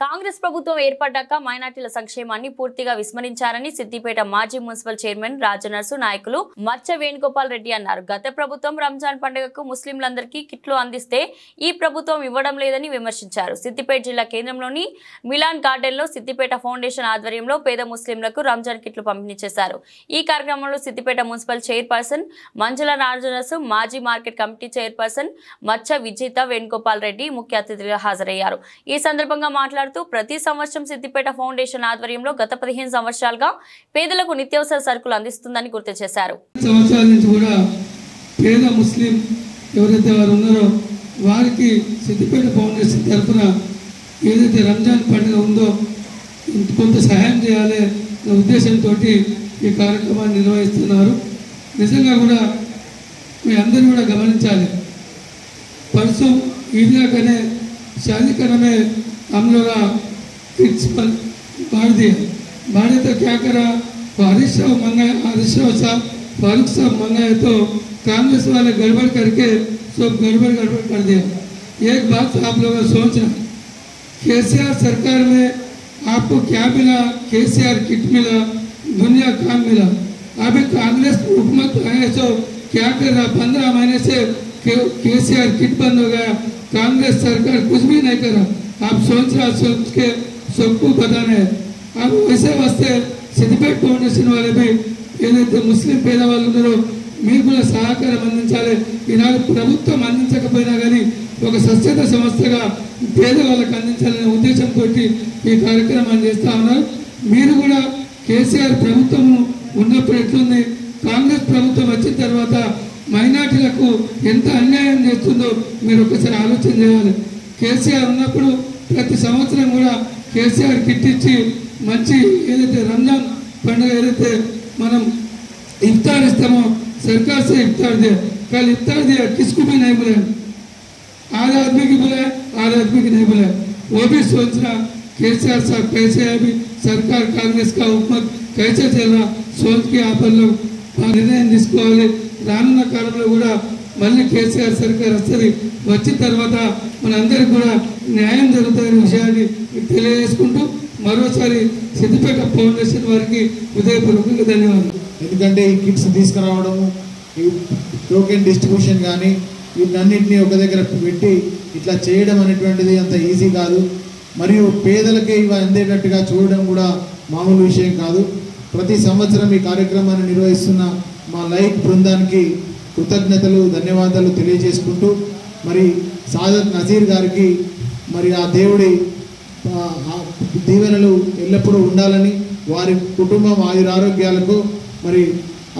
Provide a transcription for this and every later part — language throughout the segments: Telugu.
కాంగ్రెస్ ప్రభుత్వం ఏర్పడ్డాక మైనార్టీల సంక్షేమాన్ని పూర్తిగా విస్మరించారని సిద్దిపేట మాజీ మున్సిపల్ చైర్మన్ రాజనర్సు నాయకులు మచ్చ వేణుగోపాల్ రెడ్డి అన్నారు. గత ప్రభుత్వం రంజాన్ పండుగకు ముస్లింలందరికీ కిట్లు అందిస్తే ఈ ప్రభుత్వం ఇవ్వడం లేదని విమర్శించారు. సిద్దిపేట జిల్లా కేంద్రంలోని మిలాన్ గార్డెన్లో సిద్దిపేట ఫౌండేషన్ ఆధ్వర్యంలో పేద ముస్లింలకు రంజాన్ కిట్లు పంపిణీ చేశారు. ఈ కార్యక్రమంలో సిద్దిపేట మున్సిపల్ చైర్పర్సన్ మంజుల రాజనర్సు, మాజీ మార్కెట్ కమిటీ చైర్పర్సన్ మచ్చ విజిత వేణుగోపాల్ రెడ్డి ముఖ్య అతిథిగా హాజరయ్యారు. ఈ సందర్భంగా మాట్లాడుతూ ప్రతి సంవత్సరం సిద్దిపేట ఫౌండేషన్ ఆధ్వర్యంలో గత 15 సంవత్సరాలుగా పేదలకు నిత్యావసర సరుకులు అందిస్తుందని గుర్తు చేశారు. సంవత్సరాల నుంచి కూడా పేద ముస్లిం ఎవరైతే వారు ఉన్నారో వారికి సిద్దిపేట ఫౌండేషన్ తరఫున ఏదైతే రంజాన్ పండుగ ఉందో కొంత సహాయం చేయాలి అనే ఉద్దేశంతో ఈ కార్యక్రమాన్ని నిర్వహిస్తున్నారు. నిజంగా కూడా మీ అందరూ కూడా గమనించాలి. परसों ईदगाह कने शादी करने में हम लोग किट्स पर बांट दिया। बांटे तो क्या करा, हरीश राव मंगाए, हरीश राव साहब फारूक साहब मंगाए तो कांग्रेस वाले गड़बड़ करके सब गड़बड़ कर दिया। एक बात आप लोग सोचना, केसीआर सरकार में आपको क्या मिला? केसीआर किट मिला, दुनिया काम मिला। अभी कांग्रेस हुकूमत आए तो क्या कर रहा? 15 महीने से केसीआर किट बंद हो गया, कांग्रेस सरकार कुछ भी नहीं करा। आप सोच के सबको बताना है। अब वैसे वास्ते सिद्दिपेट फाउंडेशन वाले भी ఏదైతే ముస్లిం పేదవాళ్ళు ఉన్నారో మీకు కూడా సహకారం అందించాలి. ఈనాడు ప్రభుత్వం అందించకపోయినా కానీ ఒక స్వచ్ఛత సంస్థగా పేదవాళ్ళకి అందించాలనే ఉద్దేశంతో ఈ కార్యక్రమాన్ని చేస్తూ ఉన్నారు. మీరు కూడా కేసీఆర్ ప్రభుత్వం ఉన్నప్పుడు ఎట్లుంది, కాంగ్రెస్ ప్రభుత్వం వచ్చిన తర్వాత మైనార్టీలకు ఎంత అన్యాయం చేస్తుందో మీరు ఒకసారి ఆలోచన చేయాలి. కేసీఆర్ ఉన్నప్పుడు ప్రతి సంవత్సరం కూడా కేసీఆర్ కిట్ ఇచ్చి మంచి ఏదైతే రంజాన్ పండుగ ఏదైతే మనం इफ्तार इस्तेमो सरकार से इफ्तार दिया, कल इफ्तार दिया, किसको भी नहीं बुलाया, आधा आदमी की बुलाया, आधा आदमी की नहीं बुलाया। वो भी सोचना केसीआर साहब कैसे है, अभी सरकार कांग्रेस का हुकूमत कैसे चल रहा, सोच के आप लोग निर्णయం తీసుకోవాలి. రానున్న కాలంలో కూడా మళ్ళీ కేసీఆర్ సర్కార్ వస్తుంది, వచ్చిన తర్వాత మనందరికీ కూడా న్యాయం జరుగుతుందనే విషయాన్ని తెలియజేసుకుంటూ మరోసారి సిద్దిపేట ఫౌండేషన్ వారికి హృదయపూర్వకంగా ధన్యవాదాలు. ఎందుకంటే ఈ కిట్స్ తీసుకురావడము, ఈ టోకెన్ డిస్ట్రిబ్యూషన్ కానీ వీటన్నింటినీ ఒక దగ్గర పెట్టి ఇట్లా చేయడం అనేటువంటిది అంత ఈజీ కాదు. మరియు పేదలకే ఇవి అందేటట్టుగా చూడడం కూడా మామూలు విషయం కాదు. ప్రతి సంవత్సరం ఈ కార్యక్రమాన్ని నిర్వహిస్తున్న మా లైక్ బృందానికి కృతజ్ఞతలు, ధన్యవాదాలు తెలియజేసుకుంటూ మరి సాదత్ నజీర్ గారికి మరి ఆ దేవుడి దీవెనలు ఎల్లప్పుడూ ఉండాలని, వారి కుటుంబం ఆయురారోగ్యాలకు మరి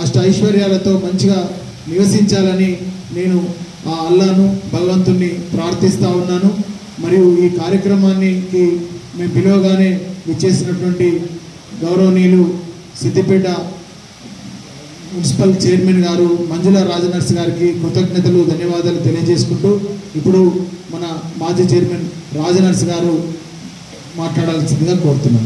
అష్ట ఐశ్వర్యాలతో మంచిగా నివసించాలని నేను ఆ అల్లాను భగవంతుణ్ణి ప్రార్థిస్తూ ఉన్నాను. మరియు ఈ కార్యక్రమానికి మేము పిలువగానే విచ్చేసినటువంటి గౌరవనీయులు సిద్దిపేట మున్సిపల్ చైర్మన్ గారు మంజుల రాజనర్స్ గారికి కృతజ్ఞతలు, ధన్యవాదాలు తెలియజేసుకుంటూ ఇప్పుడు మన మాజీ చైర్మన్ రాజనర్స్ గారు మాట్లాడాల్సిందిగా కోరుతున్నాను.